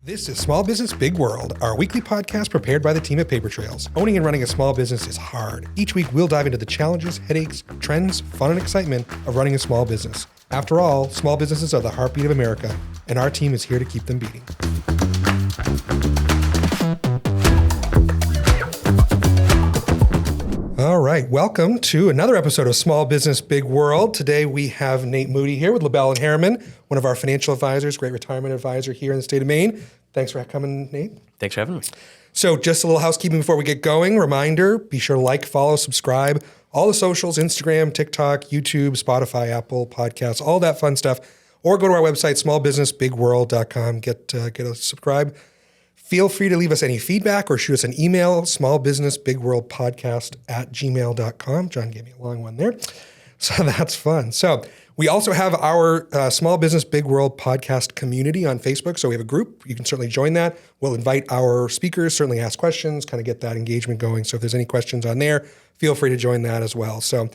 This is Small Business Big World, our weekly podcast prepared by the team at Paper Trails. Owning and running a small business is hard. Each week, we'll dive into the challenges, headaches, trends, fun, and excitement of running a small business. After all, small businesses are the heartbeat of America, and our team is here to keep them beating. All right, welcome to another episode of Small Business Big World. Today we have Nate Moody here with Lebel and Harriman, one of our financial advisors, great retirement advisor here in the state of Maine. Thanks for coming, Nate. Thanks for having me. So just a little housekeeping before we get going. Reminder, be sure to like, follow, subscribe, all the socials, Instagram, TikTok, YouTube, Spotify, Apple Podcasts, all that fun stuff. Or go to our website, smallbusinessbigworld.com, get a subscribe. Feel free to leave us any feedback or shoot us an email, smallbusinessbigworldpodcast@gmail.com. John gave me a long one there. So that's fun. So we also have our Small Business Big World podcast community on Facebook. So we have a group. You can certainly join that. We'll invite our speakers, certainly ask questions, kind of get that engagement going. So if there's any questions on there, feel free to join that as well. So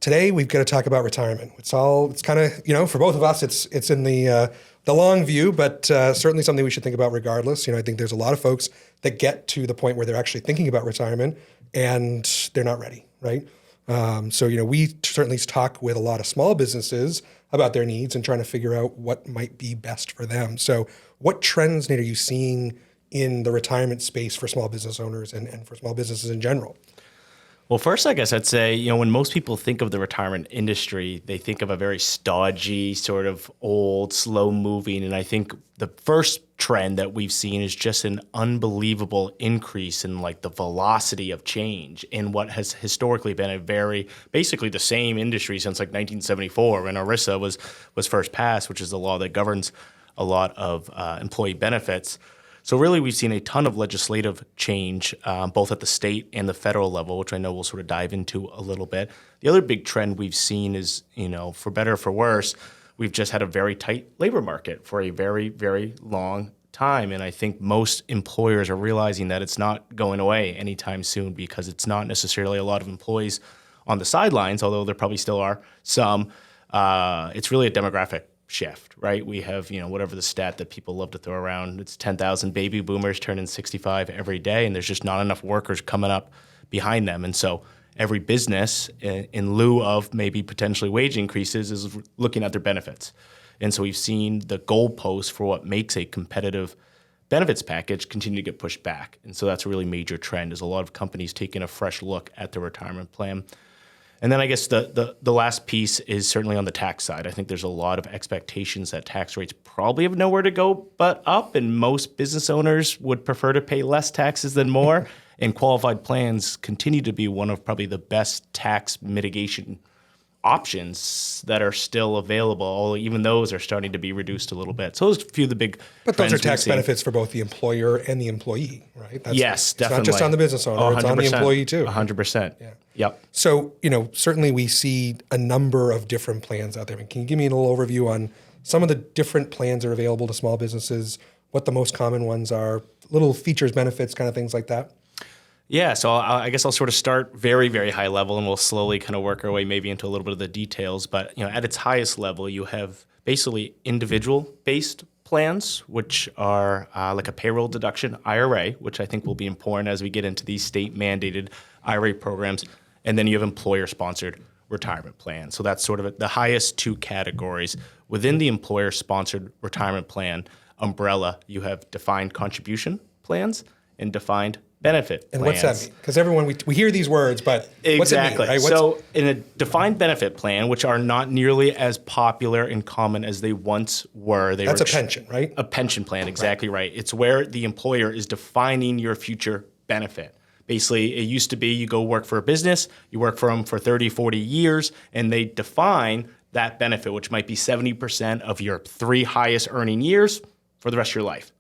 today we've got to talk about retirement. It's kind of, for both of us, it's in the long view, but certainly something we should think about regardless. I think there's a lot of folks that get to the point where they're actually thinking about retirement and they're not ready, right? So we certainly talk with a lot of small businesses about their needs and trying to figure out what might be best for them. So what trends, Nate, are you seeing in the retirement space for small business owners and for small businesses in general? Well, first, I guess I'd say, when most people think of the retirement industry, they think of a very stodgy, sort of old, slow moving. And I think the first trend that we've seen is just an unbelievable increase in the velocity of change in what has historically been basically the same industry since 1974 when ERISA was first passed, which is the law that governs a lot of employee benefits. So really, we've seen a ton of legislative change, both at the state and the federal level, which I know we'll sort of dive into a little bit. The other big trend we've seen is, for better or for worse, we've just had a very tight labor market for a very, very long time. And I think most employers are realizing that it's not going away anytime soon because it's not necessarily a lot of employees on the sidelines, although there probably still are some. It's really a demographic shift, right? We have, whatever the stat that people love to throw around, it's 10,000 baby boomers turning 65 every day, and there's just not enough workers coming up behind them. And so every business, in lieu of maybe potentially wage increases, is looking at their benefits. And so we've seen the goalpost for what makes a competitive benefits package continue to get pushed back. And so that's a really major trend, is a lot of companies taking a fresh look at their retirement plan. And then I guess the last piece is certainly on the tax side. I think there's a lot of expectations that tax rates probably have nowhere to go but up, and most business owners would prefer to pay less taxes than more. And qualified plans continue to be one of probably the best tax mitigation options that are still available, even those are starting to be reduced a little bit. So those are a few of the big But those are tax benefits for both the employer and the employee, right? Yes, definitely. It's not just on the business owner, it's on the employee too. 100%. Yeah. Yep. So, certainly we see a number of different plans out there. Can you give me a little overview on some of the different plans that are available to small businesses, what the most common ones are, little features, benefits, kind of things like that? Yeah, so I guess I'll sort of start very, very high level, and we'll slowly kind of work our way maybe into a little bit of the details. But at its highest level, you have basically individual-based plans, which are like a payroll deduction IRA, which I think will be important as we get into these state-mandated IRA programs. And then you have employer-sponsored retirement plans. So that's sort of the highest two categories. Within the employer-sponsored retirement plan umbrella, you have defined contribution plans and defined benefit and plans. What's that mean? Because everyone, we hear these words, but what's it mean? Right? So in a defined benefit plan, which are not nearly as popular and common as they once were. That's a pension, right? A pension plan, exactly right. It's where the employer is defining your future benefit. Basically, it used to be you go work for a business, you work for them for 30, 40 years, and they define that benefit, which might be 70% of your 3 highest earning years for the rest of your life.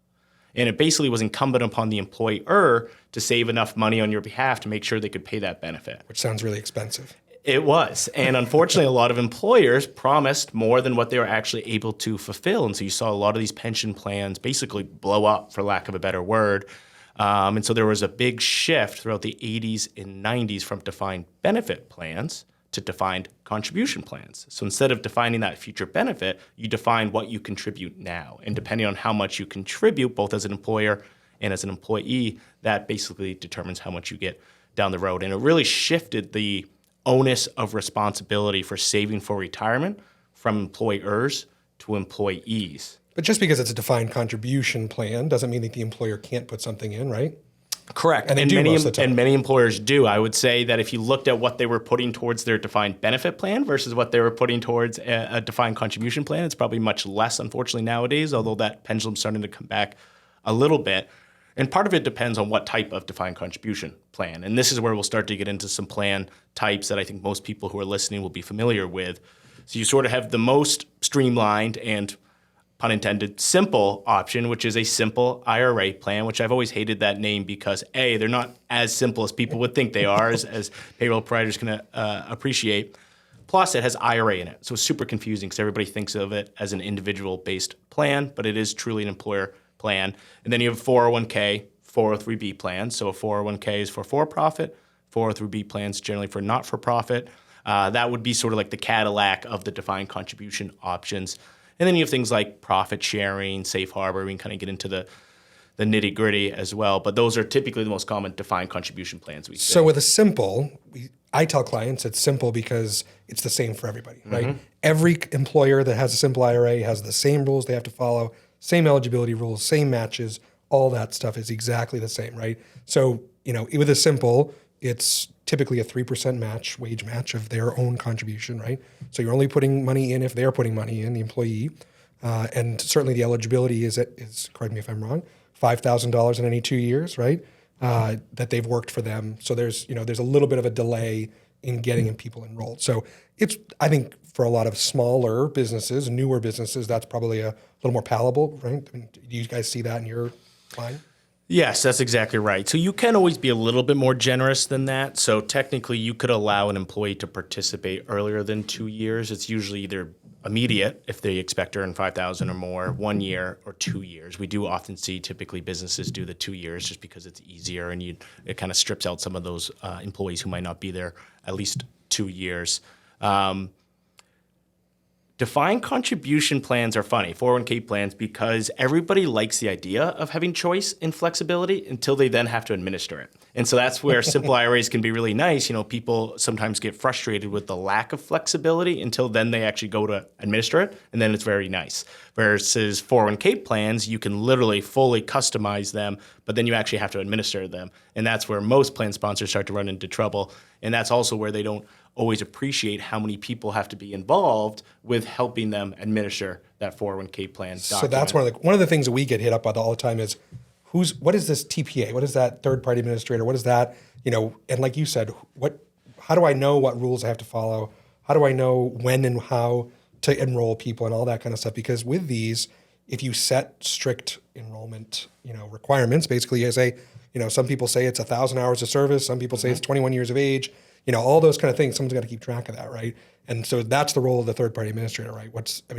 And it basically was incumbent upon the employer to save enough money on your behalf to make sure they could pay that benefit. Which sounds really expensive. It was. And unfortunately, a lot of employers promised more than what they were actually able to fulfill. And so you saw a lot of these pension plans basically blow up, for lack of a better word. And so there was a big shift throughout the 80s and 90s from defined benefit plans to defined contribution plans. So instead of defining that future benefit, you define what you contribute now. And depending on how much you contribute, both as an employer and as an employee, that basically determines how much you get down the road. And it really shifted the onus of responsibility for saving for retirement from employers to employees. But just because it's a defined contribution plan doesn't mean that the employer can't put something in, right? Correct. And they do most of the time. And many employers do. I would say that if you looked at what they were putting towards their defined benefit plan versus what they were putting towards a defined contribution plan, it's probably much less, unfortunately, nowadays, although that pendulum's starting to come back a little bit. And part of it depends on what type of defined contribution plan. And this is where we'll start to get into some plan types that I think most people who are listening will be familiar with. So you sort of have the most streamlined and, pun intended, simple option, which is a simple IRA plan, which I've always hated that name because A, they're not as simple as people would think they are, as payroll providers can appreciate. Plus, it has IRA in it. So it's super confusing because everybody thinks of it as an individual-based plan, but it is truly an employer plan. And then you have 401k, 403b plans. So a 401k is for for-profit, 403b plans generally for not-for-profit. That would be sort of like the Cadillac of the defined contribution options. And then you have things like profit sharing, safe harbor. We can kind of get into the nitty gritty as well. But those are typically the most common defined contribution plans we see. So with a simple, I tell clients it's simple because it's the same for everybody, right? Every employer that has a simple IRA has the same rules they have to follow, same eligibility rules, same matches, all that stuff is exactly the same, right? So, with a simple, it's typically a 3% match, wage match of their own contribution, right? So you're only putting money in if they're putting money in, the employee. And certainly the eligibility is, correct me if I'm wrong, $5,000 in any 2 years, right? That they've worked for them. So there's a little bit of a delay in getting people enrolled. So I think for a lot of smaller businesses, newer businesses, that's probably a little more palatable, right? I mean, do you guys see that in your line? Yes, that's exactly right. So you can always be a little bit more generous than that. So technically, you could allow an employee to participate earlier than 2 years. It's usually either immediate if they expect to earn $5,000 or more, 1 year or 2 years. We do often see typically businesses do the 2 years just because it's easier and it kind of strips out some of those employees who might not be there at least 2 years. Defined contribution plans are funny, 401k plans, because everybody likes the idea of having choice and flexibility until they then have to administer it. And so that's where simple IRAs can be really nice. People sometimes get frustrated with the lack of flexibility until then they actually go to administer it, and then it's very nice. Versus 401k plans, you can literally fully customize them, but then you actually have to administer them. And that's where most plan sponsors start to run into trouble. And that's also where they don't always appreciate how many people have to be involved with helping them administer that 401k plan document. So that's one of the things that we get hit up with all the time is what is this TPA? What is that third party administrator? What is that? And like you said, how do I know what rules I have to follow? How do I know when and how to enroll people and all that kind of stuff? Because with these, if you set strict enrollment, requirements, basically you say, some people say it's 1,000 hours of service. Some people say it's 21 years of age. All those kind of things, someone's got to keep track of that, right? And so that's the role of the third-party administrator, right?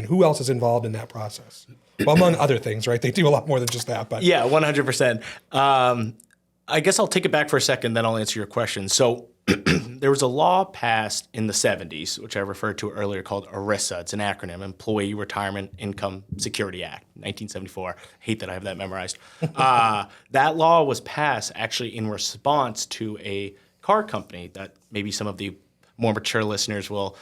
Who else is involved in that process? Well, among other things, right? They do a lot more than just that. But yeah, 100%. I guess I'll take it back for a second, then I'll answer your question. So there was a law passed in the 70s, which I referred to earlier, called ERISA. It's an acronym, Employee Retirement Income Security Act, 1974. I hate that I have that memorized. That law was passed actually in response to a car company that maybe some of the more mature listeners will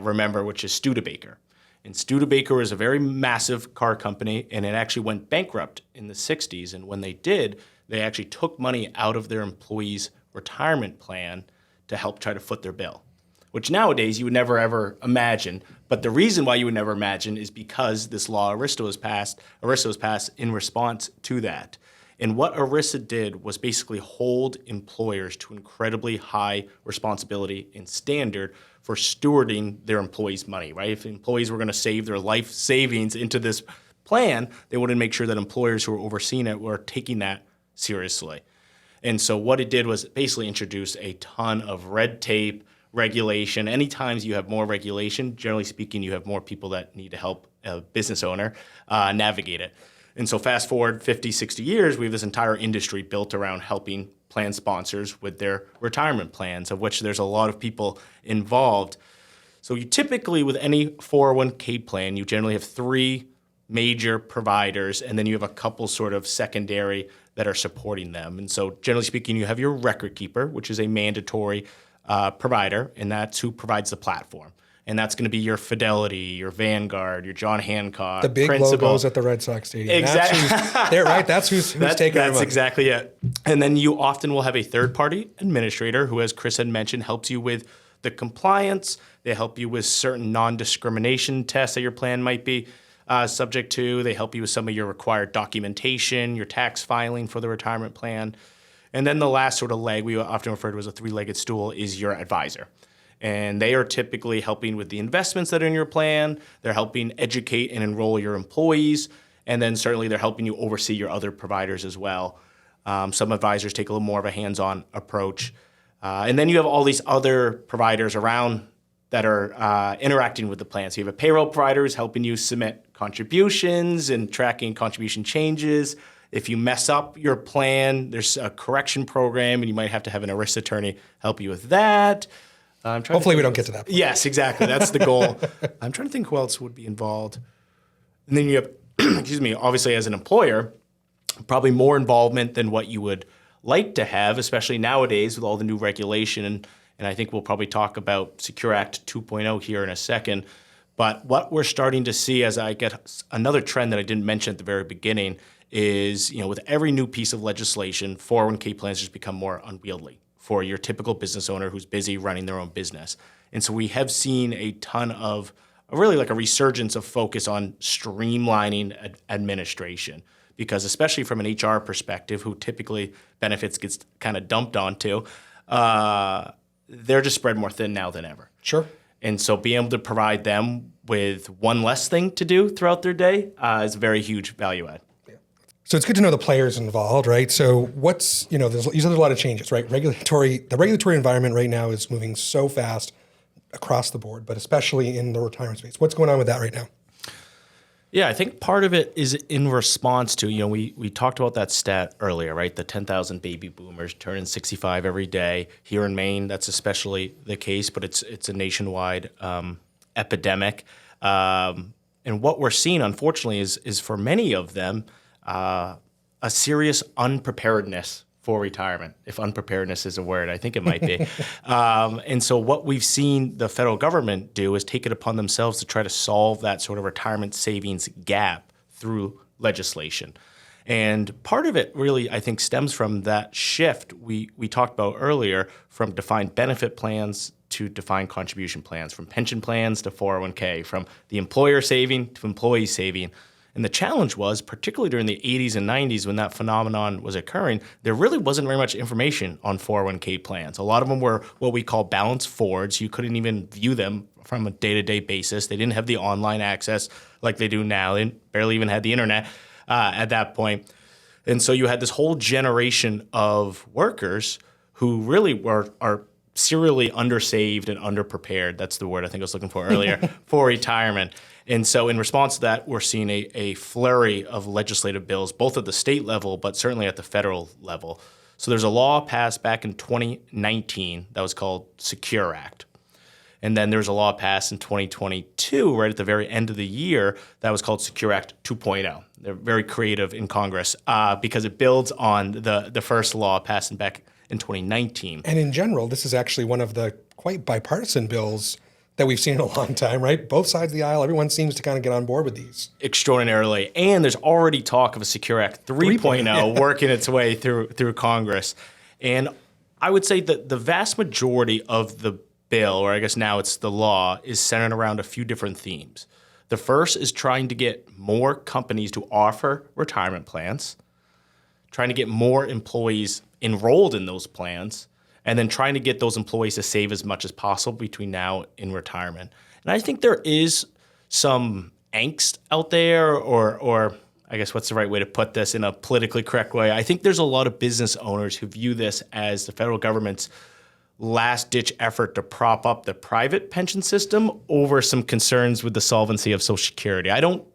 remember, which is Studebaker. And Studebaker is a very massive car company, and it actually went bankrupt in the 60s. And when they did, they actually took money out of their employees' retirement plan to help try to foot their bill, which nowadays you would never, ever imagine. But the reason why you would never imagine is because this law, ERISA was passed in response to that. And what ERISA did was basically hold employers to incredibly high responsibility and standard for stewarding their employees' money, right? If employees were going to save their life savings into this plan, they wanted to make sure that employers who were overseeing it were taking that seriously. And so what it did was basically introduce a ton of red tape, regulation. Anytime you have more regulation, generally speaking, you have more people that need to help a business owner navigate it. And so fast forward 50, 60 years, we have this entire industry built around helping plan sponsors with their retirement plans, of which there's a lot of people involved. So you typically, with any 401k plan, you generally have three major providers, and then you have a couple sort of secondary that are supporting them. And so generally speaking, you have your record keeper, which is a mandatory provider, and that's who provides the platform. And that's going to be your Fidelity, your Vanguard, your John Hancock, The big Principal. logos at the Red Sox stadium. Exactly. That's who's taking our That's money. exactly it. And then you often will have a third-party administrator who, as Chris had mentioned, helps you with the compliance. They help you with certain non-discrimination tests that your plan might be subject to. They help you with some of your required documentation, your tax filing for the retirement plan. And then the last sort of leg, we often refer to as a three-legged stool, is your advisor. And they are typically helping with the investments that are in your plan. They're helping educate and enroll your employees. And then certainly they're helping you oversee your other providers as well. Some advisors take a little more of a hands-on approach. And then you have all these other providers around that are interacting with the plan. So you have a payroll provider who's helping you submit contributions and tracking contribution changes. If you mess up your plan, there's a correction program, and you might have to have an ERISA attorney help you with that. Hopefully we don't get to that point. Yes, exactly. That's the goal. I'm trying to think who else would be involved. And then you have, excuse me, obviously as an employer, probably more involvement than what you would like to have, especially nowadays with all the new regulation. And I think we'll probably talk about Secure Act 2.0 here in a second. But what we're starting to see, as I get another trend that I didn't mention at the very beginning, is, with every new piece of legislation, 401k plans just become more unwieldy for your typical business owner who's busy running their own business. And so we have seen a ton of, really like a resurgence of focus on streamlining administration, because especially from an HR perspective, who typically benefits gets kind of dumped onto, they're just spread more thin now than ever. Sure. And so being able to provide them with one less thing to do throughout their day is a very huge value add. So it's good to know the players involved, right? So what's, there's a lot of changes, right? The regulatory environment right now is moving so fast across the board, but especially in the retirement space. What's going on with that right now? Yeah, I think part of it is in response to, we talked about that stat earlier, right? The 10,000 baby boomers turning 65 every day. Here in Maine, that's especially the case, but it's a nationwide epidemic. And what we're seeing, unfortunately, is for many of them, a serious unpreparedness for retirement, if unpreparedness is a word. I think it might be. And so what we've seen the federal government do is take it upon themselves to try to solve that sort of retirement savings gap through legislation. And part of it really, I think, stems from that shift we talked about earlier, from defined benefit plans to defined contribution plans, from pension plans to 401k, from the employer saving to employee saving. And the challenge was, particularly during the 80s and 90s when that phenomenon was occurring, there really wasn't very much information on 401k plans. A lot of them were what we call balanced forwards. You couldn't even view them from a day-to-day basis. They didn't have the online access like they do now. They barely even had the internet at that point. And so you had this whole generation of workers who really are serially undersaved and underprepared. That's the word I think I was looking for earlier, for retirement. And so in response to that, we're seeing a flurry of legislative bills, both at the state level, but certainly at the federal level. So there's a law passed back in 2019 that was called Secure Act. And then there's a law passed in 2022, right at the very end of the year, that was called Secure Act 2.0. They're very creative in Congress because it builds on the first law passed back in 2019. And in general, this is actually one of the quite bipartisan bills that we've seen in a long time, right? Both sides of the aisle, everyone seems to kind of get on board with these. Extraordinarily. And there's already talk of a Secure Act 3.0 working its way through Congress. And I would say that the vast majority of the bill, or I guess now it's the law, is centered around a few different themes. The first is trying to get more companies to offer retirement plans, trying to get more employees enrolled in those plans, and then trying to get those employees to save as much as possible between now and retirement. And I think there is some angst out there, or I guess what's the right way to put this in a politically correct way? I think there's a lot of business owners who view this as the federal government's last-ditch effort to prop up the private pension system over some concerns with the solvency of Social Security. I don't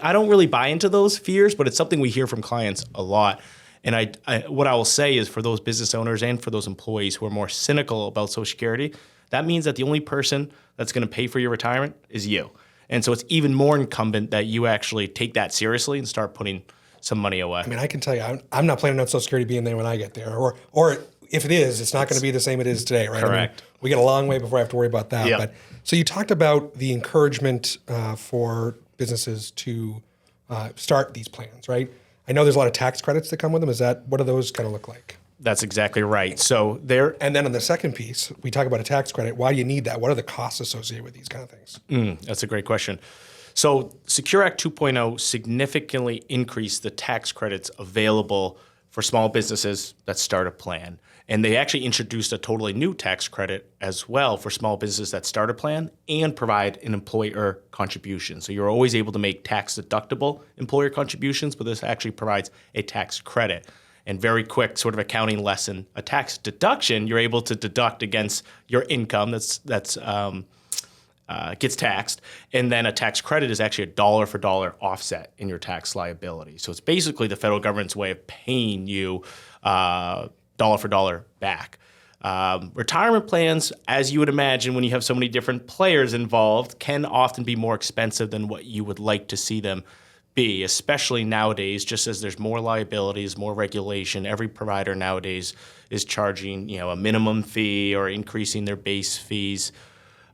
really buy into those fears, but it's something we hear from clients a lot. And what I will say is for those business owners and for those employees who are more cynical about Social Security, that means that the only person that's going to pay for your retirement is you. And so it's even more incumbent that you actually take that seriously and start putting some money away. I mean, I can tell you, I'm not planning on Social Security being there when I get there, or if it is, it's not going to be the same it is today, right? Correct. I mean, we get a long way before I have to worry about that. Yep. But so you talked about the encouragement for businesses to start these plans, right? I know there's a lot of tax credits that come with them. What do those kind of look like? That's exactly right. So And then on the second piece, we talk about a tax credit. Why do you need that? What are the costs associated with these kind of things? That's a great question. So Secure Act 2.0 significantly increased the tax credits available for small businesses that start a plan. And they actually introduced a totally new tax credit as well for small businesses that start a plan and provide an employer contribution. So you're always able to make tax deductible employer contributions, but this actually provides a tax credit. And very quick sort of accounting lesson, a tax deduction, you're able to deduct against your income that's gets taxed, and then a tax credit is actually a dollar for dollar offset in your tax liability. So it's basically the federal government's way of paying you dollar for dollar back. Retirement plans, as you would imagine, when you have so many different players involved, can often be more expensive than what you would like to see them be, especially nowadays, just as there's more liabilities, more regulation. Every provider nowadays is charging, a minimum fee or increasing their base fees.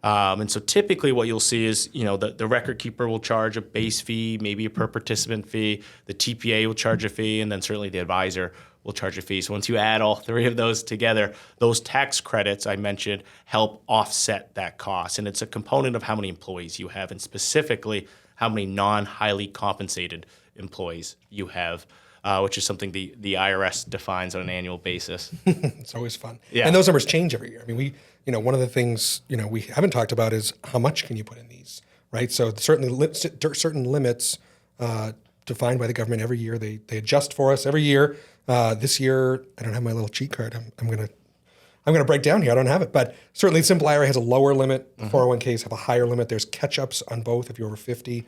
And so typically what you'll see is, the record keeper will charge a base fee, maybe a per participant fee, the TPA will charge a fee, and then certainly the advisor will charge a fee. So once you add all three of those together, those tax credits I mentioned help offset that cost. And it's a component of how many employees you have, and specifically how many non-highly compensated employees you have, which is something the IRS defines on an annual basis. It's always fun. Yeah. And those numbers change every year. I mean, one of the things, we haven't talked about is how much can you put in these, right? So certainly certain limits defined by the government every year. They adjust for us every year. This year, I don't have my little cheat card. I'm gonna break down here. I don't have it, but certainly Simple IRA has a lower limit. 401ks have a higher limit. There's catch-ups on both if you're over 50.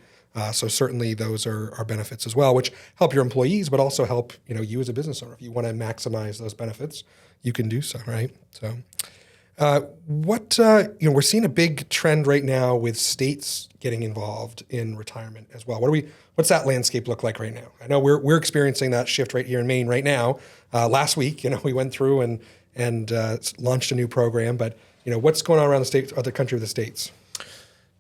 So certainly those are benefits as well, which help your employees, but also help you as a business owner. If you want to maximize those benefits, you can do so, right? So, we're seeing a big trend right now with states getting involved in retirement as well. What's that landscape look like right now? I know we're experiencing that shift right here in Maine right now. Last week, we went through and launched a new program, but what's going on around the states, other country with the states?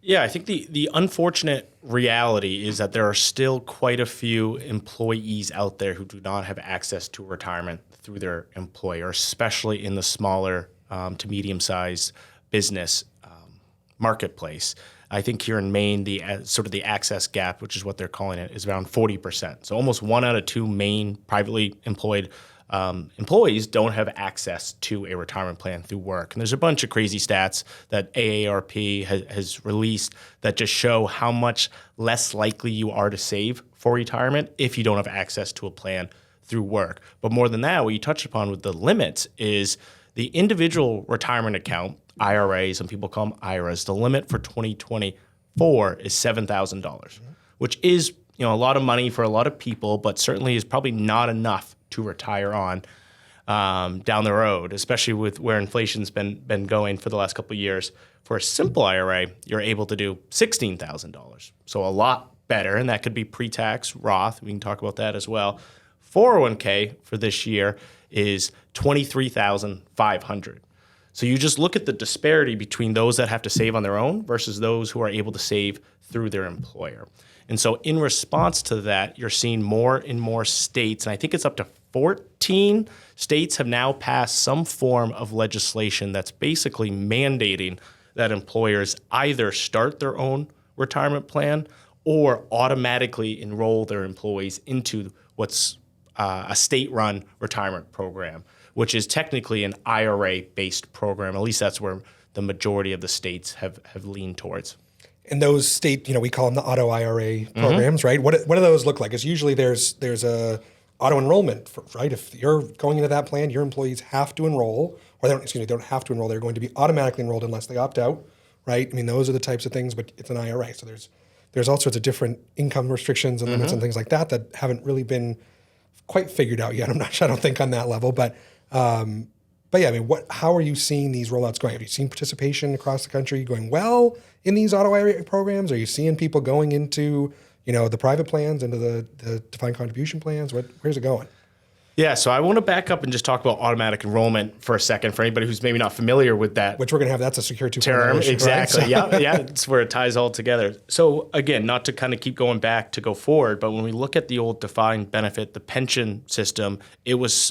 Yeah, I think the unfortunate reality is that there are still quite a few employees out there who do not have access to retirement through their employer, especially in the smaller to medium-sized business marketplace. I think here in Maine, the access gap, which is what they're calling it, is around 40%. So almost 1 out of 2 Maine privately employed employees don't have access to a retirement plan through work. And there's a bunch of crazy stats that AARP has released that just show how much less likely you are to save for retirement if you don't have access to a plan through work. But more than that, what you touched upon with the limits is the individual retirement account, IRA, some people call them IRAs, the limit for 2024 is $7,000, which is a lot of money for a lot of people, but certainly is probably not enough to retire on down the road, especially with where inflation's been going for the last couple of years. For a simple IRA, you're able to do $16,000, so a lot better, and that could be pre-tax, Roth. We can talk about that as well. 401k for this year is $23,500. So you just look at the disparity between those that have to save on their own versus those who are able to save through their employer. And so in response to that, you're seeing more and more states, and I think it's up to 14 states have now passed some form of legislation that's basically mandating that employers either start their own retirement plan or automatically enroll their employees into what's a state-run retirement program, which is technically an IRA-based program. At least that's where the majority of the states have leaned towards. And those state, we call them the auto IRA programs, right? What do those look like? Because usually there's a auto enrollment, right? If you're going into that plan, your employees have to enroll, or they don't have to enroll. They're going to be automatically enrolled unless they opt out, right? I mean, those are the types of things, but it's an IRA. So there's all sorts of different income restrictions and limits and things like that haven't really been quite figured out yet. I don't think on that level, but yeah, I mean, how are you seeing these rollouts going? Have you seen participation across the country going well in these auto IRA programs? Are you seeing people going into, the private plans, into the defined contribution plans? Where's it going? Yeah, so I want to back up and just talk about automatic enrollment for a second for anybody who's maybe not familiar with that. Which we're going to have, that's a Secure 2.0 term. issue, Exactly. Right? So. Yeah, it's where it ties all together. So again, not to kind of keep going back to go forward, but when we look at the old defined benefit, the pension system, it was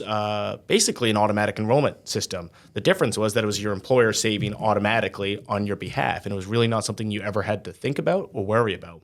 basically an automatic enrollment system. The difference was that it was your employer saving automatically on your behalf, and it was really not something you ever had to think about or worry about.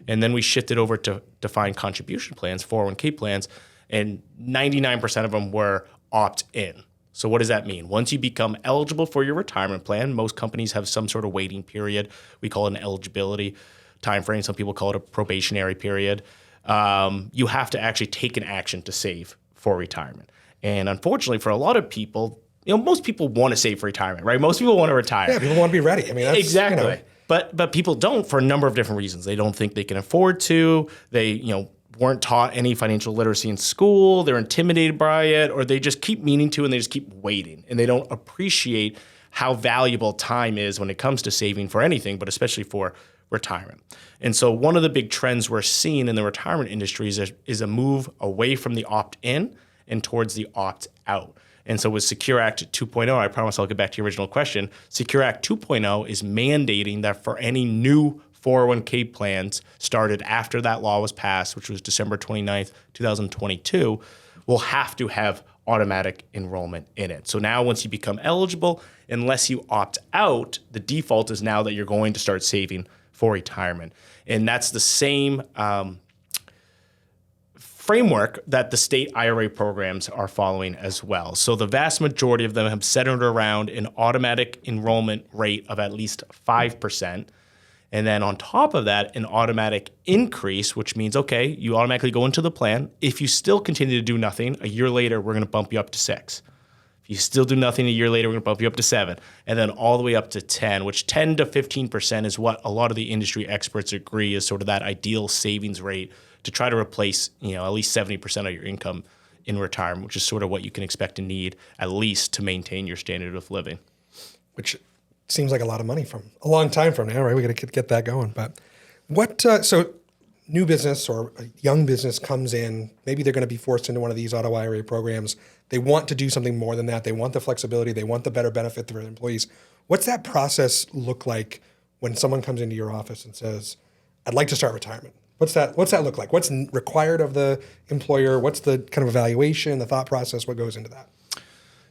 And then we shifted over to defined contribution plans, 401k plans, and 99% of them were opt-in. So what does that mean? Once you become eligible for your retirement plan, most companies have some sort of waiting period. We call it an eligibility timeframe. Some people call it a probationary period. You have to actually take an action to save for retirement. And unfortunately, for a lot of people, most people want to save for retirement, right? Most people want to retire. Yeah, people want to be ready. I mean, that's, exactly. But people don't for a number of different reasons. They don't think they can afford to. They, weren't taught any financial literacy in school, they're intimidated by it, or they just keep meaning to and they just keep waiting. And they don't appreciate how valuable time is when it comes to saving for anything, but especially for retirement. And so one of the big trends we're seeing in the retirement industry is a move away from the opt-in and towards the opt-out. And so with Secure Act 2.0, I promise I'll get back to your original question, Secure Act 2.0 is mandating that for any new 401k plans started after that law was passed, which was December 29th, 2022, will have to have automatic enrollment in it. So now once you become eligible, unless you opt out, the default is now that you're going to start saving for retirement. And that's the same framework that the state IRA programs are following as well. So the vast majority of them have centered around an automatic enrollment rate of at least 5%. And then on top of that, an automatic increase, which means, okay, you automatically go into the plan. If you still continue to do nothing, a year later, we're going to bump you up to 6. If you still do nothing a year later, we're going to bump you up to 7. And then all the way up to 10, which 10 to 15% is what a lot of the industry experts agree is sort of that ideal savings rate to try to replace, at least 70% of your income in retirement, which is sort of what you can expect to need at least to maintain your standard of living. Which seems like a lot of money from a long time from now, right? We got to get that going. But so new business or a young business comes in, maybe they're going to be forced into one of these auto IRA programs. They want to do something more than that. They want the flexibility. They want the better benefit for their employees. What's that process look like when someone comes into your office and says, I'd like to start retirement? What's that look like? What's required of the employer? What's the kind of evaluation, the thought process? What goes into that?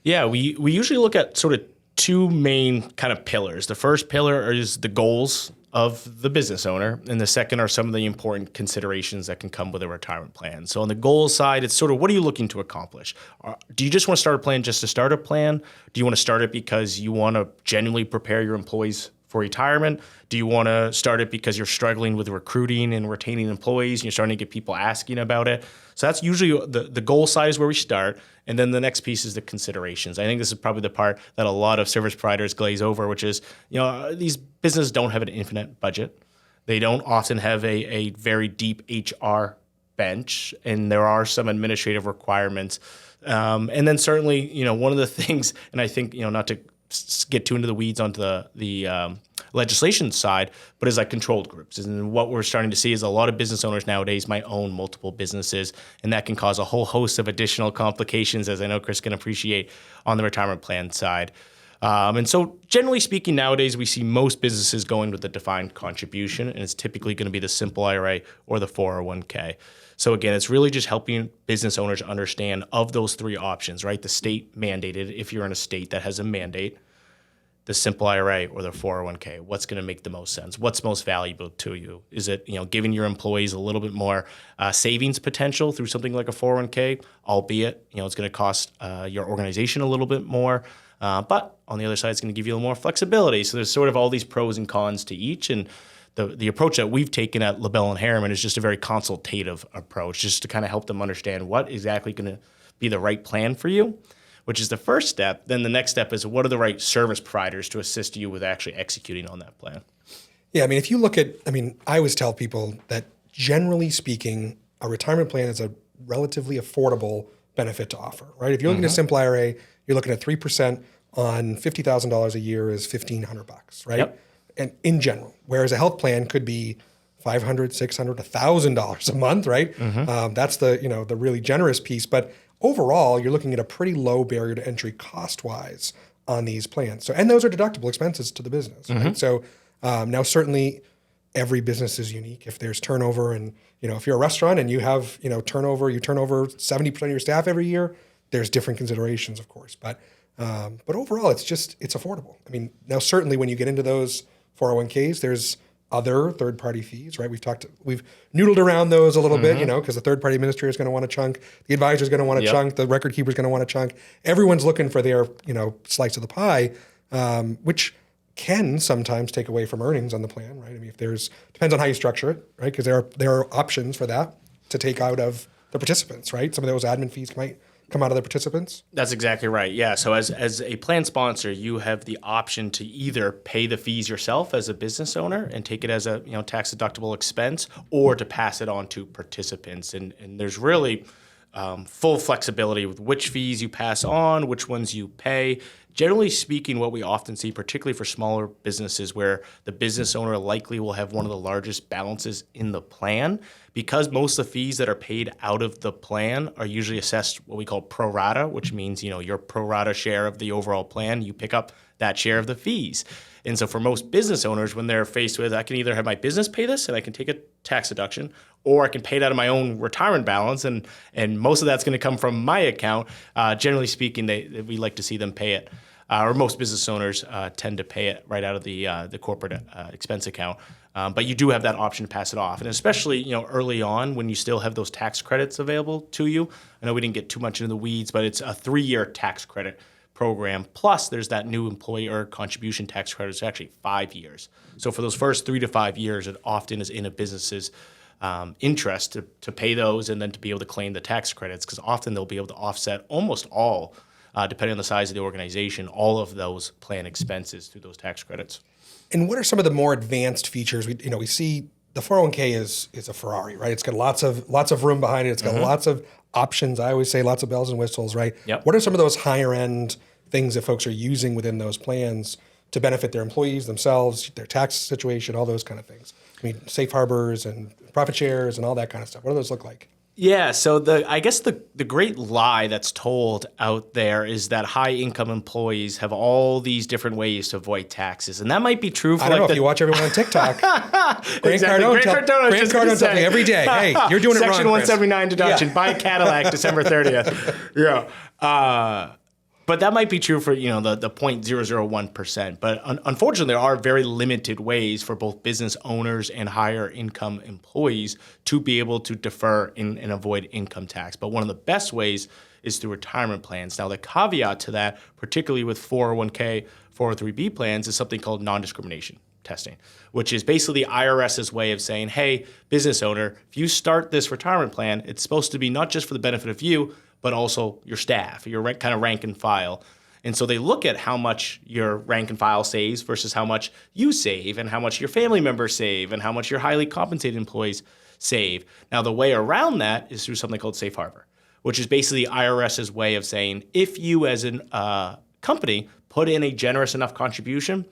Yeah, we usually look at sort of two main kind of pillars. The first pillar is the goals of the business owner, and the second are some of the important considerations that can come with a retirement plan. So on the goals side, it's sort of what are you looking to accomplish? Do you just want to start a plan just to start a plan? Do you want to start it because you want to genuinely prepare your employees for retirement? Do you want to start it because you're struggling with recruiting and retaining employees and you're starting to get people asking about it? So that's usually the goal side is where we start. And then the next piece is the considerations. I think this is probably the part that a lot of service providers glaze over, which is, these businesses don't have an infinite budget. They don't often have a very deep HR bench, and there are some administrative requirements. And then certainly, one of the things, and I think, not to get too into the weeds onto the legislation side, but is like controlled groups. And what we're starting to see is a lot of business owners nowadays might own multiple businesses, and that can cause a whole host of additional complications, as I know Chris can appreciate, on the retirement plan side. And so generally speaking, nowadays we see most businesses going with the defined contribution, and it's typically going to be the simple IRA or the 401k. So again, it's really just helping business owners understand of those three options, right? The state mandated, if you're in a state that has a mandate, the simple IRA or the 401k, what's going to make the most sense? What's most valuable to you? Is it, giving your employees a little bit more savings potential through something like a 401k, albeit, it's going to cost your organization a little bit more, but on the other side, it's going to give you a little more flexibility. So there's sort of all these pros and cons to each, and the approach that we've taken at Lebel and Harriman is just a very consultative approach, just to kind of help them understand what exactly going to be the right plan for you, which is the first step. Then the next step is what are the right service providers to assist you with actually executing on that plan? Yeah, if you look at, I always tell people that generally speaking, a retirement plan is a relatively affordable benefit to offer, right? If you're looking at a simple IRA, you're looking at 3% on $50,000 a year is $1,500, right? Yep. And in general, whereas a health plan could be $500, $600, $1,000 a month, right? That's the really generous piece. But overall, you're looking at a pretty low barrier to entry cost-wise on these plans. So, and those are deductible expenses to the business, right? So now certainly every business is unique. If there's turnover and, if you're a restaurant and you have, turnover, you turn over 70% of your staff every year, there's different considerations, of course. But overall, it's affordable. I mean, now certainly when you get into those 401ks, there's other third-party fees, right? We've noodled around those a little bit, because the third-party administrator is going to want a chunk, the advisor is going to want a chunk, the record keeper is going to want a chunk. Everyone's looking for their, slice of the pie, which can sometimes take away from earnings on the plan, right? I mean, depends on how you structure it, right? Because there are options for that to take out of the participants, right? Some of those admin fees might come out of the participants. That's exactly right. Yeah. So as a plan sponsor, you have the option to either pay the fees yourself as a business owner and take it as a tax deductible expense, or to pass it on to participants. And there's really full flexibility with which fees you pass on, which ones you pay. Generally speaking, what we often see, particularly for smaller businesses where the business owner likely will have one of the largest balances in the plan, because most of the fees that are paid out of the plan are usually assessed what we call pro rata, which means, your pro rata share of the overall plan, you pick up that share of the fees. And so for most business owners, when they're faced with, I can either have my business pay this and I can take a tax deduction, or I can pay it out of my own retirement balance, and most of that's going to come from my account. Generally speaking, we like to see them pay it, or most business owners tend to pay it right out of the corporate expense account. But you do have that option to pass it off, and especially early on when you still have those tax credits available to you. I know we didn't get too much into the weeds, but it's a 3-year tax credit program. Plus, there's that new employer contribution tax credit. It's actually 5 years. So for those first 3 to 5 years, it often is in a business's interest to pay those and then to be able to claim the tax credits, because often they'll be able to offset almost all, depending on the size of the organization, all of those plan expenses through those tax credits. And what are some of the more advanced features? We see the 401k is a Ferrari, right? It's got lots of room behind it. It's got lots of options. I always say lots of bells and whistles, right? Yep. What are some of those higher end things that folks are using within those plans to benefit their employees, themselves, their tax situation, all those kind of things? I mean, safe harbors and profit shares and all that kind of stuff. What do those look like? Yeah, so I guess the great lie that's told out there is that high income employees have all these different ways to avoid taxes, and that might be true for I don't know if you watch everyone on TikTok. Grant Cardone tells me every day, hey, you're doing it wrong, Section 179 deduction, buy a Cadillac December 30th. Yeah. But that might be true for the 0.001%. But unfortunately, there are very limited ways for both business owners and higher income employees to be able to defer and avoid income tax. But one of the best ways is through retirement plans. Now, the caveat to that, particularly with 401k, 403b plans, is something called non-discrimination testing, which is basically the IRS's way of saying, hey, business owner, if you start this retirement plan, it's supposed to be not just for the benefit of you, but also your staff, your kind of rank and file. And so they look at how much your rank and file saves versus how much you save, and how much your family members save, and how much your highly compensated employees save. Now, the way around that is through something called safe harbor, which is basically the IRS's way of saying, if you as a company put in a generous enough contribution,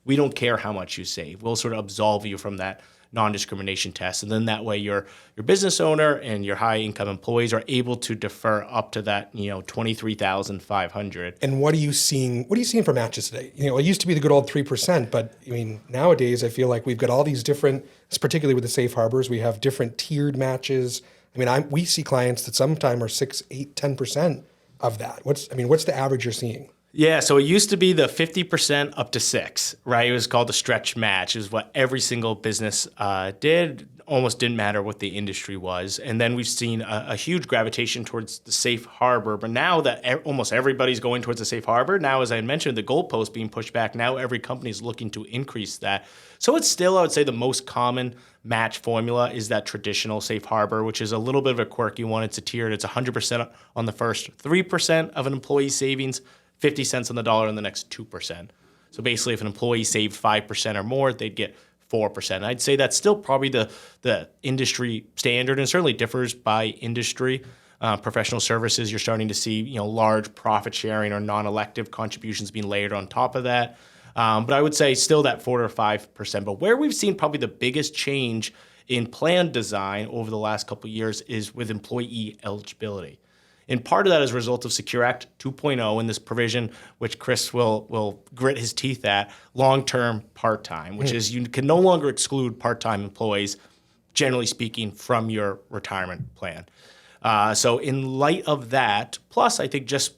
we don't care how much you save. We'll sort of absolve you from that non-discrimination test. And then that way your business owner and your high income employees are able to defer up to that, $23,500. And what are you seeing for matches today? It used to be the good old 3%, but I mean, nowadays I feel like we've got all these different, particularly with the safe harbors, we have different tiered matches. I mean, we see clients that sometimes are 6, 8, 10% of that. What's the average you're seeing? Yeah, so it used to be the 50% up to 6, right? It was called the stretch match. It was what every single business did. Almost didn't matter what the industry was. And then we've seen a huge gravitation towards the safe harbor. But now that almost everybody's going towards the safe harbor, now, as I mentioned, the goalpost being pushed back, now every company is looking to increase that. So it's still, I would say, the most common match formula is that traditional safe harbor, which is a little bit of a quirky one. It's a tiered. It's 100% on the first 3% of an employee's savings, 50 cents on the dollar on the next 2%. So basically, if an employee saved 5% or more, they'd get 4%. I'd say that's still probably the industry standard, and certainly differs by industry. Professional services, you're starting to see large profit sharing or non-elective contributions being layered on top of that. But I would say still that 4 or 5%. But where we've seen probably the biggest change in plan design over the last couple of years is with employee eligibility. And part of that is a result of Secure Act 2.0 and this provision, which Chris will grit his teeth at, long-term part-time, which is you can no longer exclude part-time employees, generally speaking, from your retirement plan. So in light of that, plus I think just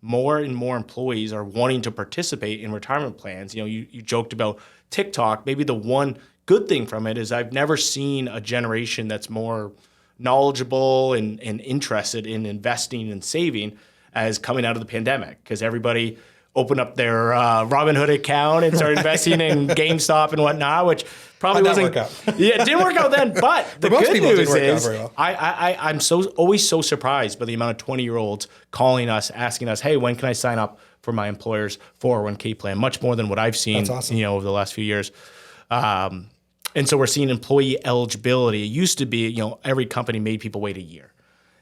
more and more employees are wanting to participate in retirement plans. You joked about TikTok. Maybe the one good thing from it is I've never seen a generation that's more knowledgeable and interested in investing and saving as coming out of the pandemic, because everybody opened up their Robinhood account and started investing in GameStop and whatnot, which probably wasn't. Work out? Yeah, it didn't work out then. But the good news is, well. I'm always so surprised by the amount of 20-year-olds calling us, asking us, "Hey, when can I sign up for my employer's 401k plan?" Much more than what I've seen, That's awesome. over the last few years. And so we're seeing employee eligibility. It used to be, every company made people wait a year.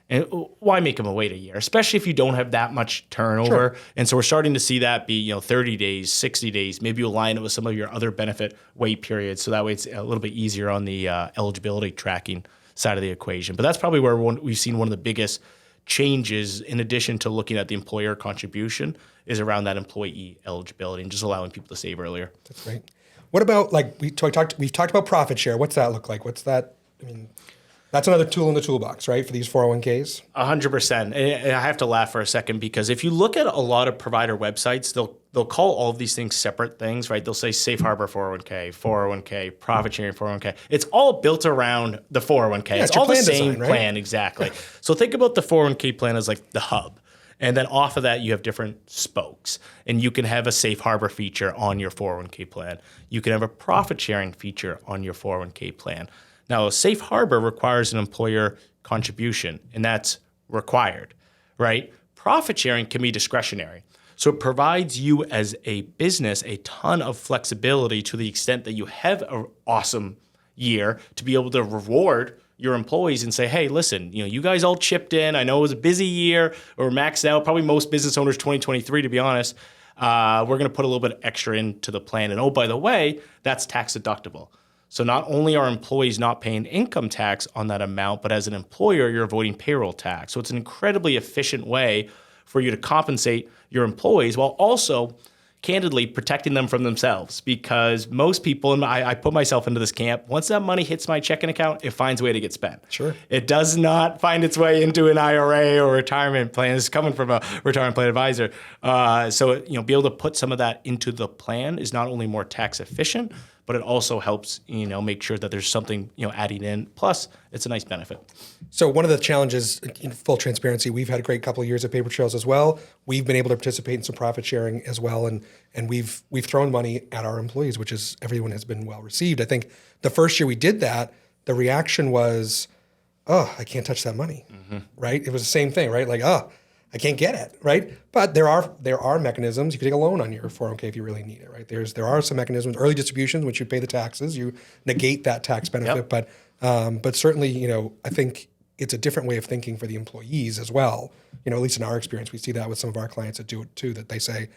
And why make them wait a year, especially if you don't have that much turnover? Sure. And so we're starting to see that be, 30 days, 60 days. Maybe you align it with some of your other benefit wait periods, so that way it's a little bit easier on the eligibility tracking side of the equation. But that's probably where we've seen one of the biggest changes, in addition to looking at the employer contribution, is around that employee eligibility and just allowing people to save earlier. That's great. What about, we've talked about profit share. What's that look like? What's that? I mean, that's another tool in the toolbox, right, for these 401ks? 100%. And I have to laugh for a second, because if you look at a lot of provider websites, they'll call all of these things separate things, right? They'll say safe harbor 401k, 401k, profit sharing 401k. It's all built around the 401k. Yeah, it's all the same design, right? plan, exactly. So think about the 401k plan as like the hub. And then off of that, you have different spokes. And you can have a safe harbor feature on your 401k plan. You can have a profit sharing feature on your 401k plan. Now, a safe harbor requires an employer contribution, and that's required, right? Profit sharing can be discretionary. So it provides you as a business a ton of flexibility to the extent that you have an awesome year to be able to reward your employees and say, hey, listen, you guys all chipped in. I know it was a busy year or maxed out. Probably most business owners 2023, to be honest. We're going to put a little bit extra into the plan. And oh, by the way, that's tax deductible. So not only are employees not paying income tax on that amount, but as an employer, you're avoiding payroll tax. So it's an incredibly efficient way for you to compensate your employees while also candidly protecting them from themselves, because most people, and I put myself into this camp, once that money hits my checking account, it finds a way to get spent. Sure. It does not find its way into an IRA or retirement plan. It's coming from a retirement plan advisor. So be able to put some of that into the plan is not only more tax efficient, but it also helps, make sure that there's something, adding in. Plus, it's a nice benefit. So one of the challenges, in full transparency, we've had a great couple of years of paper trails as well. We've been able to participate in some profit sharing as well, and we've thrown money at our employees, which is everyone has been well received. I think the first year we did that, the reaction was, "Oh, I can't touch that money," right? It was the same thing, right? Like, "Oh, I can't get it," right? But there are mechanisms. You can take a loan on your 401k if you really need it, right? There are some mechanisms, early distributions, which you pay the taxes, you negate that tax benefit. Yep. But certainly, I think it's a different way of thinking for the employees as well. At least in our experience, we see that with some of our clients that do it too, that they say,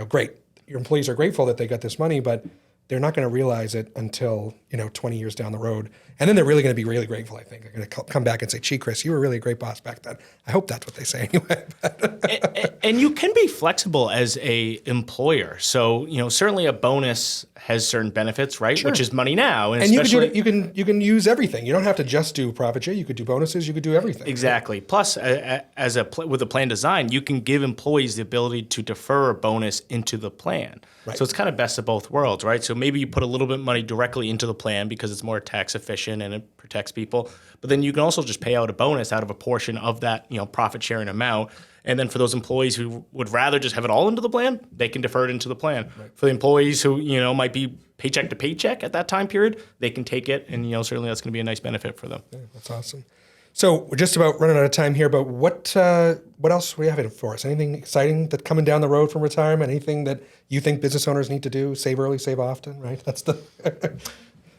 great, your employees are grateful that they got this money, but they're not going to realize it until 20 years down the road, and then they're really going to be really grateful. I think they're going to come back and say, "Gee, Chris, you were really a great boss back then." I hope that's what they say anyway. And you can be flexible as a employer. So certainly a bonus has certain benefits, right? Sure. Which is money now, and you can use everything. You don't have to just do profit share. You could do bonuses. You could do everything. Exactly. Right? Plus, with a plan design, you can give employees the ability to defer a bonus into the plan. Right. So it's kind of best of both worlds, right? So maybe you put a little bit of money directly into the plan because it's more tax efficient and it protects people. But then you can also just pay out a bonus out of a portion of that, profit sharing amount. And then for those employees who would rather just have it all into the plan, they can defer it into the plan. Right. For the employees who, might be paycheck to paycheck at that time period, they can take it. And, certainly that's going to be a nice benefit for them. Yeah, that's awesome. So we're just about running out of time here, but what else do we have for us? Anything exciting that's coming down the road from retirement? Anything that you think business owners need to do? Save early, save often, right? That's the...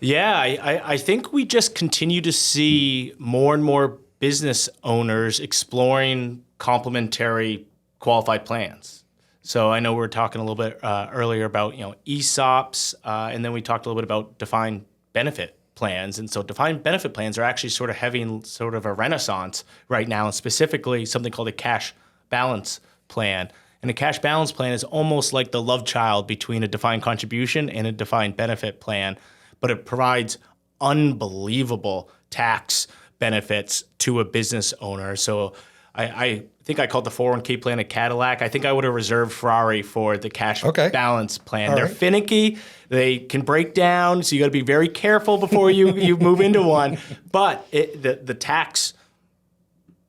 Yeah, I think we just continue to see more and more business owners exploring complementary qualified plans. So I know we were talking a little bit earlier about ESOPs, and then we talked a little bit about defined benefit plans. And so defined benefit plans are actually sort of having sort of a renaissance right now, and specifically something called a cash balance plan. And a cash balance plan is almost like the love child between a defined contribution and a defined benefit plan, but it provides unbelievable tax benefits to a business owner. So I think I called the 401k plan a Cadillac. I think I would have reserved Ferrari for the cash balance plan. All They're right. finicky. They can break down, so you got to be very careful before you move into one. But the tax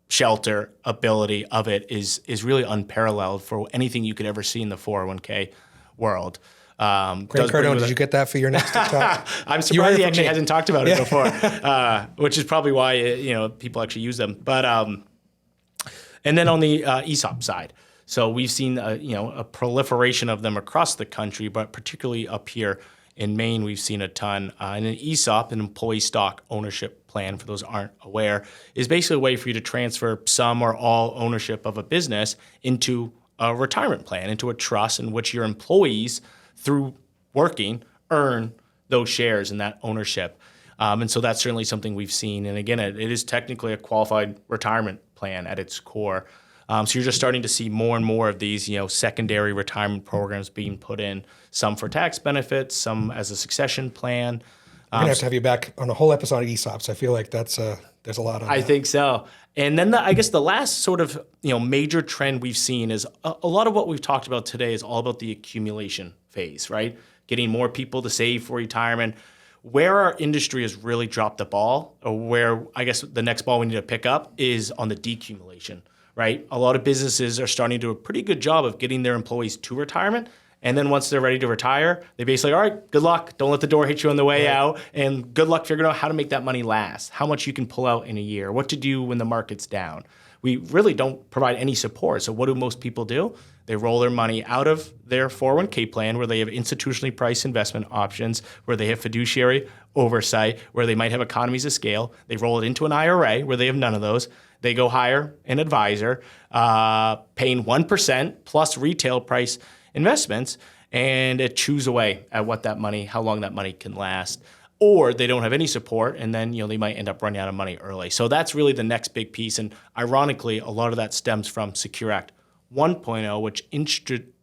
shelter ability of it is really unparalleled for anything you could ever see in the 401k world. Grant Cardone, did you get that for your next TikTok? I'm surprised he actually hasn't talked about it before, which is probably why people actually use them. But and then on the ESOP side, so we've seen a proliferation of them across the country, but particularly up here in Maine, we've seen a ton. And an ESOP, an employee stock ownership plan, for those who aren't aware, is basically a way for you to transfer some or all ownership of a business into a retirement plan, into a trust in which your employees, through working, earn those shares and that ownership. And so that's certainly something we've seen. And again, it is technically a qualified retirement plan at its core. So you're just starting to see more and more of these, secondary retirement programs being put in, some for tax benefits, some as a succession plan. We're going to have you back on a whole episode of ESOPs. I feel like there's a lot on that. I think so. And then I guess the last sort of major trend we've seen is a lot of what we've talked about today is all about the accumulation phase, right? Getting more people to save for retirement. Where our industry has really dropped the ball, or where I guess the next ball we need to pick up, is on the decumulation, right? A lot of businesses are starting to do a pretty good job of getting their employees to retirement. And then once they're ready to retire, they basically, all right, good luck. Don't let the door hit you on the way out. And good luck figuring out how to make that money last, how much you can pull out in a year, what to do when the market's down. We really don't provide any support. So what do most people do? They roll their money out of their 401k plan, where they have institutionally priced investment options, where they have fiduciary oversight, where they might have economies of scale. They roll it into an IRA where they have none of those. They go hire an advisor, paying 1% plus retail price investments, and it chews away at what that money, how long that money can last. Or they don't have any support, and then they might end up running out of money early. So that's really the next big piece. And ironically, a lot of that stems from Secure Act 1.0, which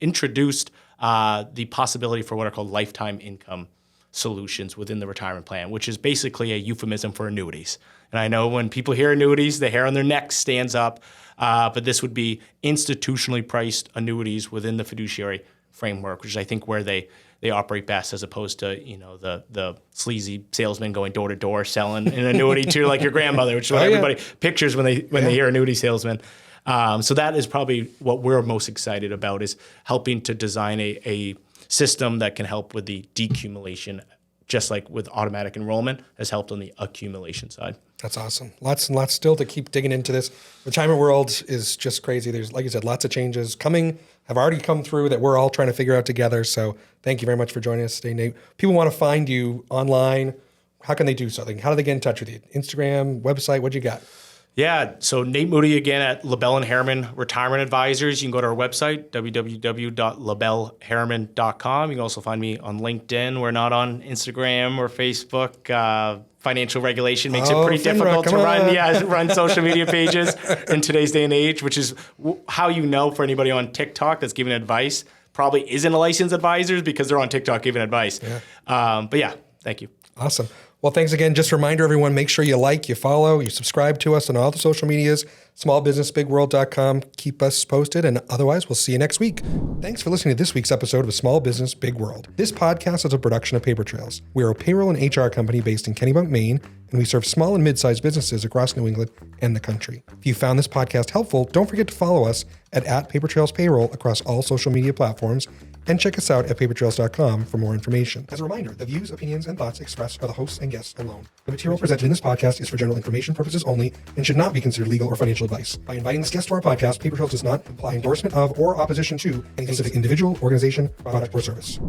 introduced the possibility for what are called lifetime income solutions within the retirement plan, which is basically a euphemism for annuities. And I know when people hear annuities, the hair on their neck stands up, but this would be institutionally priced annuities within the fiduciary framework, which is, I think, where they operate best, as opposed to the sleazy salesman going door to door selling an annuity to like your grandmother, which is what everybody pictures when they hear annuity salesman. So that is probably what we're most excited about, is helping to design a system that can help with the decumulation, just like with automatic enrollment has helped on the accumulation side. That's awesome. Lots and lots still to keep digging into this. Retirement world is just crazy. There's, like you said, lots of changes have already come through that we're all trying to figure out together. So thank you very much for joining us today, Nate. People want to find you online. How can they do something? How do they get in touch with you? Instagram, website, what you got? Yeah, so Nate Moody again at Lebel and Harriman Retirement Advisors. You can go to our website, www.lebelharriman.com. You can also find me on LinkedIn. We're not on Instagram or Facebook. Financial regulation makes it pretty difficult to run social media pages in today's day and age, which is how for anybody on TikTok that's giving advice probably isn't a licensed advisor, because they're on TikTok giving advice. Yeah. But yeah, thank you. Awesome. Well, thanks again. Just a reminder, everyone, make sure you like, you follow, you subscribe to us on all the social medias, smallbusinessbigworld.com. Keep us posted, and otherwise, we'll see you next week. Thanks for listening to this week's episode of Small Business Big World. This podcast is a production of Paper Trails. We are a payroll and HR company based in Kennebunk, Maine, and we serve small and mid-sized businesses across New England and the country. If you found this podcast helpful, don't forget to follow us at Paper Trails Payroll across all social media platforms, and check us out at papertrails.com for more information. As a reminder, the views, opinions, and thoughts expressed by the hosts and guests alone. The material presented in this podcast is for general information purposes only and should not be considered legal or financial advice. By inviting this guest to our podcast, Paper Trails does not imply endorsement of or opposition to any specific individual, organization, product, or service.